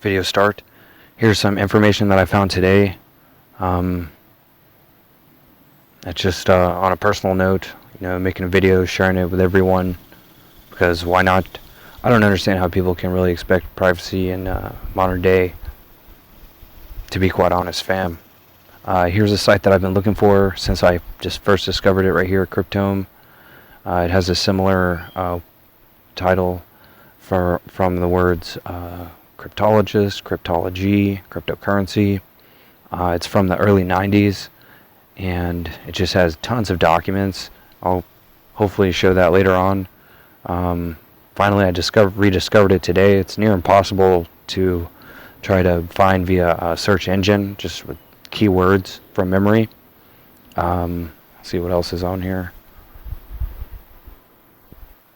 video start. Here's some information that I found today. It's just on a personal note, making a video, sharing it with everyone, because why not? I don't understand how people can really expect privacy in modern day, to be quite honest, fam. Here's a site that I've been looking for since I just first discovered it right here, Cryptome. It has a similar title from the words cryptologist, cryptology, cryptocurrency. It's from the early 90s, and it just has tons of documents. I'll hopefully show that later on. Finally, I rediscovered it today. It's near impossible to try to find via a search engine, just with keywords from memory. Let's see what else is on here.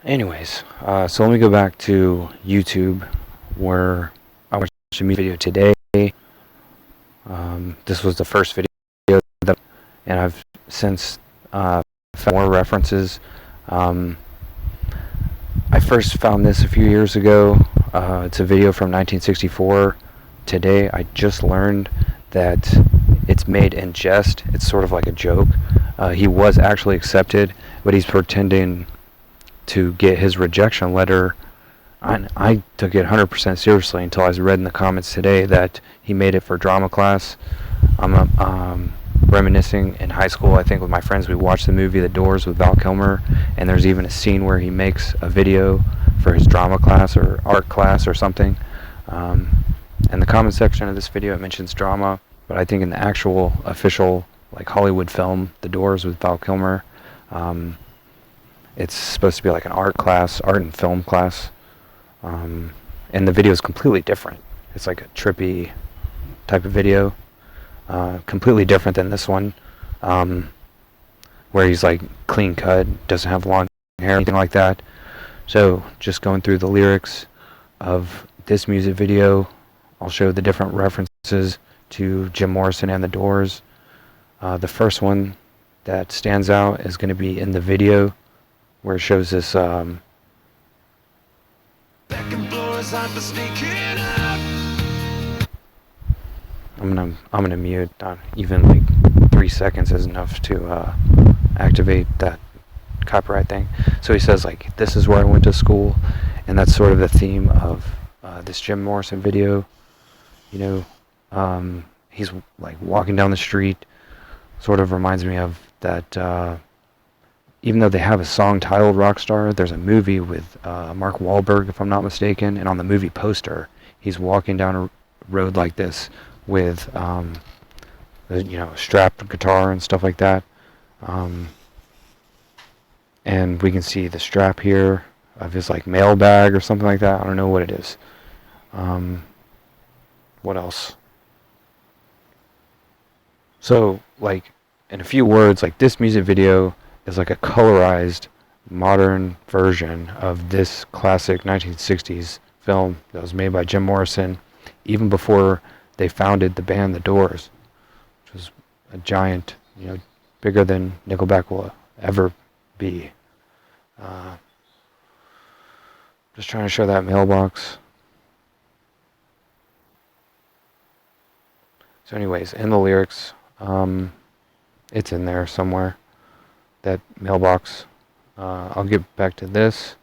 Anyways, so let me go back to YouTube, where I watched a music video today. This was the first video, and I've since found more references. I first found this a few years ago. It's a video from 1964. Today, I just learned that it's made in jest. It's sort of like a joke. He was actually accepted, but he's pretending to get his rejection letter. I took it 100% seriously until I read in the comments today that he made it for drama class. I'm reminiscing in high school, I think with my friends, we watched the movie The Doors with Val Kilmer, and there's even a scene where he makes a video for his drama class or art class or something. In the comment section of this video it mentions drama, but I think in the actual official like Hollywood film, The Doors with Val Kilmer, it's supposed to be like an art and film class. And the video is completely different. It's like a trippy type of video, completely different than this one, where he's like clean cut, doesn't have long hair, anything like that. So just going through the lyrics of this music video, I'll show the different references to Jim Morrison and the Doors. The first one that stands out is going to be in the video, where it shows this I'm gonna mute. Not even like 3 seconds is enough to activate that copyright thing. So he says like, "This is where I went to school," and that's sort of the theme of this Jim Morrison video. He's like walking down the street. Sort of reminds me of that. Even though they have a song titled Rockstar, there's a movie with Mark Wahlberg, if I'm not mistaken, and on the movie poster, he's walking down a road like this with, a strapped guitar and stuff like that. And we can see the strap here of his like mail bag or something like that. I don't know what it is. What else? So, like, in a few words, like, this music video is like a colorized modern version of this classic 1960s film that was made by Jim Morrison even before they founded the band The Doors, which was a giant, bigger than Nickelback will ever be. Just trying to show that mailbox. So anyways, in the lyrics, it's in there somewhere, that mailbox. I'll get back to this.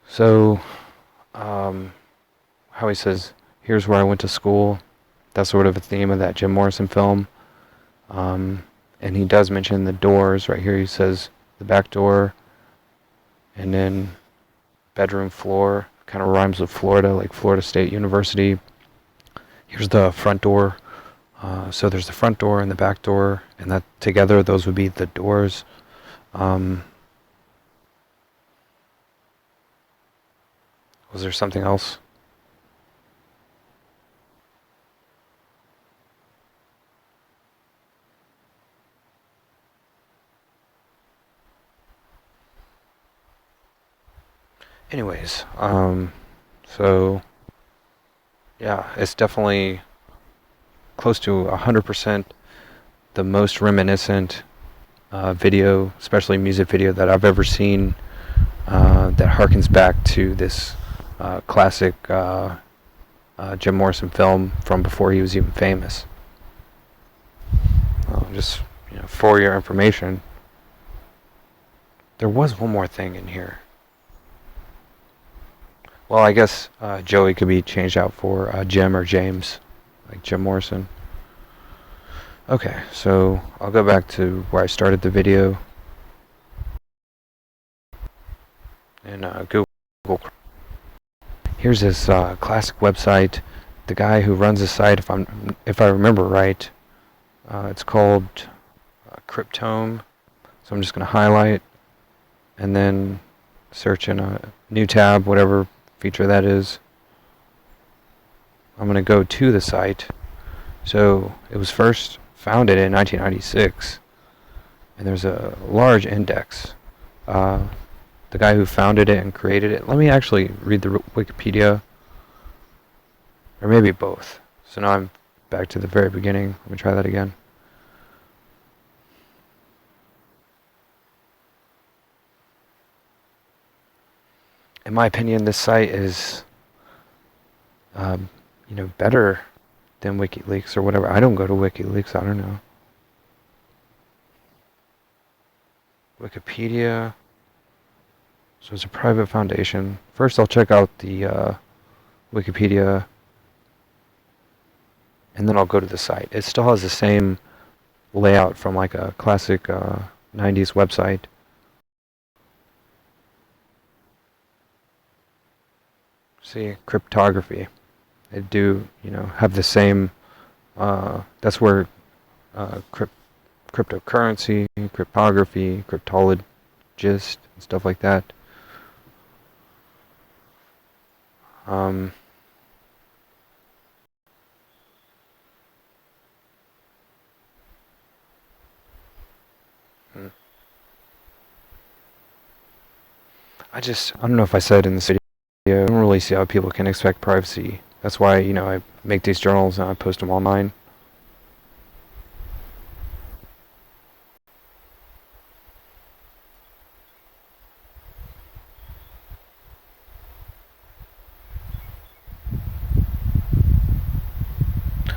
So, how he says, "Here's where I went to school." That's sort of a theme of that Jim Morrison film. And he does mention the doors. Right here he says the back door, and then bedroom floor. Kind of rhymes with Florida, like Florida State University. Here's the front door. So there's the front door and the back door, and that together, those would be the doors. Was there something else? Anyways, so yeah, it's definitely close to 100% the most reminiscent video, especially music video, that I've ever seen, that harkens back to this classic Jim Morrison film from before he was even famous. Just for your information. There was one more thing in here. Well, I guess Joey could be changed out for Jim or James, like Jim Morrison. Okay, so I'll go back to where I started the video. And Google. Here's this classic website. The guy who runs the site, if I remember right, it's called Cryptome. So I'm just going to highlight and then search in a new tab, whatever feature that is. I'm going to go to the site. So it was first founded in 1996, and there's a large index. The guy who founded it and created it. Let me actually read the Wikipedia, or maybe both. So now I'm back to the very beginning. Let me try that again. In my opinion, this site is, better than WikiLeaks or whatever. I don't go to WikiLeaks. I don't know. Wikipedia. So it's a private foundation. First, I'll check out the Wikipedia, and then I'll go to the site. It still has the same layout from like a classic 90s website. See, cryptography. They do, have the same. That's where cryptocurrency, cryptography, cryptologist, and stuff like that. I don't know if I said in this video, I don't really see how people can expect privacy. That's why, I make these journals and I post them online.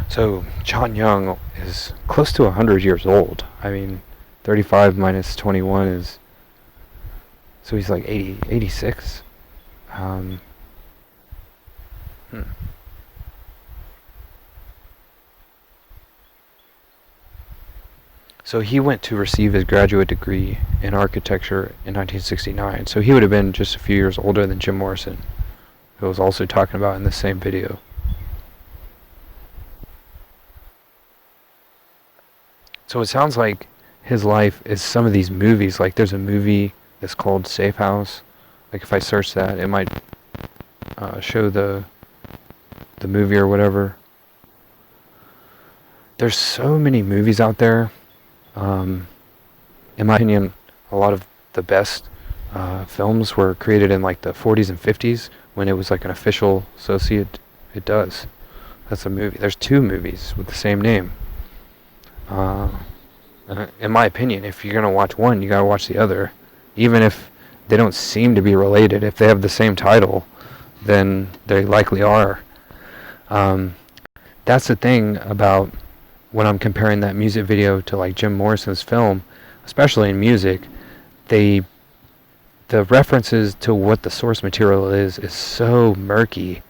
So John Young is close to 100 years old. I mean, 35 minus 21 is... So he's like 86. So he went to receive his graduate degree in architecture in 1969. So he would have been just a few years older than Jim Morrison, who was also talking about in the same video. So it sounds like his life is some of these movies. Like there's a movie that's called Safe House. Like if I search that, it might show the movie or whatever. There's so many movies out there. In my opinion, a lot of the best films were created in like the 40s and 50s when it was like an official associate. It does. That's a movie. There's two movies with the same name. In my opinion, if you're going to watch one, you got to watch the other. Even if they don't seem to be related, if they have the same title, then they likely are. That's the thing about when I'm comparing that music video to like Jim Morrison's film, especially in music, the references to what the source material is so murky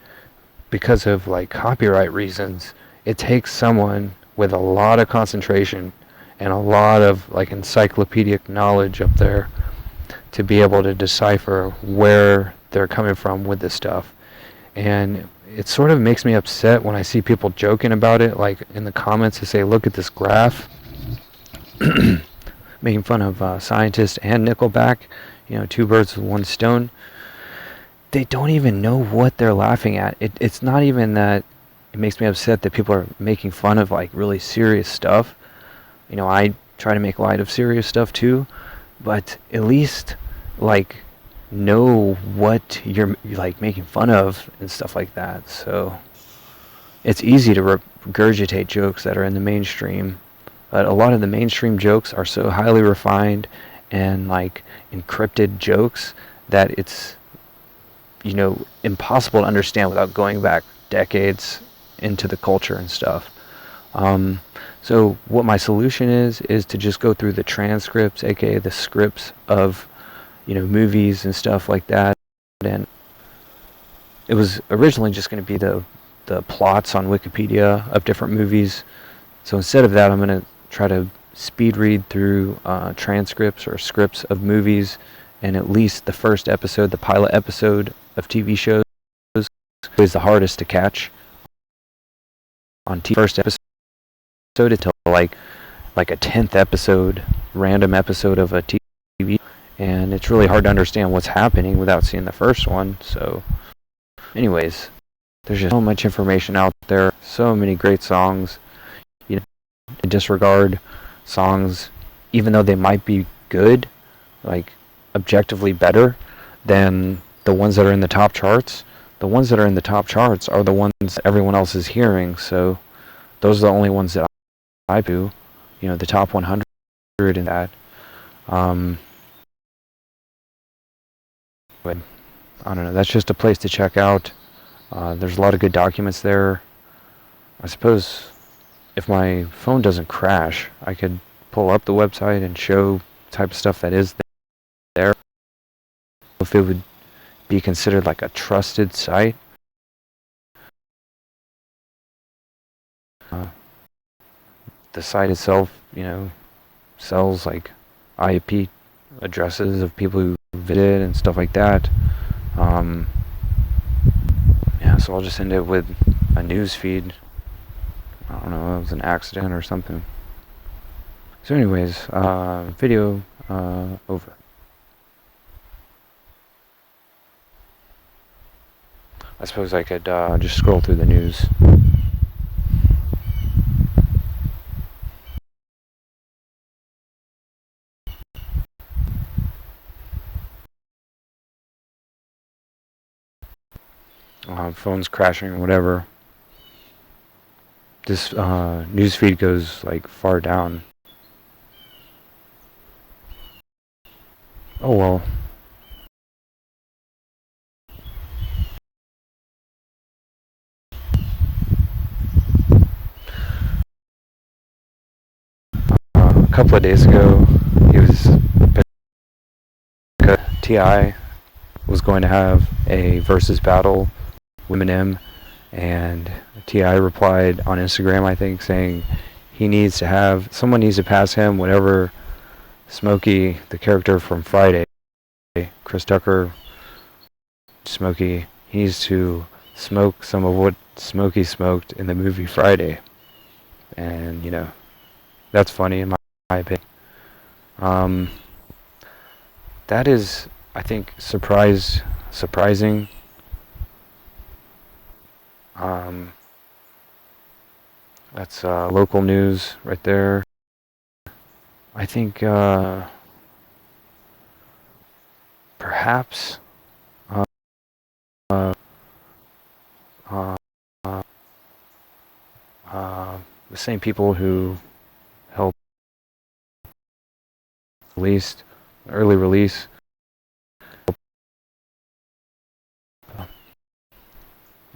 because of like copyright reasons. It takes someone with a lot of concentration and a lot of like encyclopedic knowledge up there to be able to decipher where they're coming from with this stuff. And it sort of makes me upset when I see people joking about it, like in the comments to say, look at this graph, making fun of scientists and Nickelback, two birds with one stone. They don't even know what they're laughing at. It's not even that it makes me upset that people are making fun of like really serious stuff. I try to make light of serious stuff too, but at least like know what you're like making fun of and stuff like that. So it's easy to regurgitate jokes that are in the mainstream, but a lot of the mainstream jokes are so highly refined and like encrypted jokes that it's impossible to understand without going back decades into the culture and stuff. So what my solution is to just go through the transcripts, aka the scripts of, movies and stuff like that. And it was originally just going to be the plots on Wikipedia of different movies. So instead of that, I'm going to try to speed read through transcripts or scripts of movies, and at least the first episode, the pilot episode of TV shows, is the hardest to catch on TV. First episode until like a 10th episode, random episode of a TV, and it's really hard to understand what's happening without seeing the first one. So anyways, there's just so much information out there, so many great songs. Disregard songs, even though they might be good, like objectively better than the ones that are in the top charts. The ones that are in the top charts are the ones that everyone else is hearing, so those are the only ones that I do, the top 100 and that. But I don't know, that's just a place to check out. There's a lot of good documents there. I suppose if my phone doesn't crash, I could pull up the website and show the type of stuff that is there. If it would be considered like a trusted site. The site itself, sells like IP addresses of people who visit and stuff like that. So I'll just end it with a news feed. I don't know, it was an accident or something. So anyways, video over. I suppose I could just scroll through the news. Phone's crashing or whatever. This news feed goes like far down. Oh well. A couple of days ago, T.I. was going to have a versus battle with Eminem, and T.I. replied on Instagram, I think, saying someone needs to pass him whatever Smokey, the character from Friday, Chris Tucker, Smokey, he needs to smoke some of what Smokey smoked in the movie Friday. And, that's funny in my opinion. That is, I think, surprising. That's local news right there. I think perhaps the same people who helped early release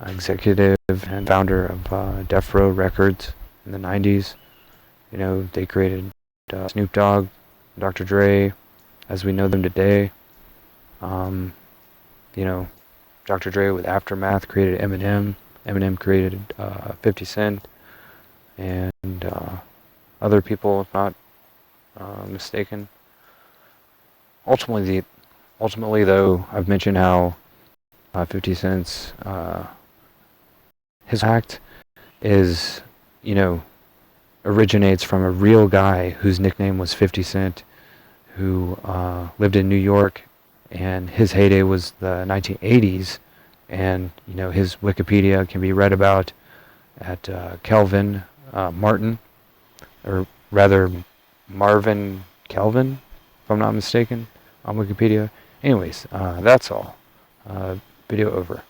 executive and founder of Death Row Records in the 90s. They created Snoop Dogg, Dr. Dre, as we know them today. Dr. Dre with Aftermath created Eminem. Eminem created 50 Cent, and other people, if not mistaken. Ultimately, though, I've mentioned how 50 Cent's his act is, originates from a real guy whose nickname was 50 Cent, who lived in New York, and his heyday was the 1980s, and his Wikipedia can be read about at Kelvin Martin, or rather Marvin Kelvin, if I'm not mistaken, on Wikipedia. Anyways, that's all. Video over.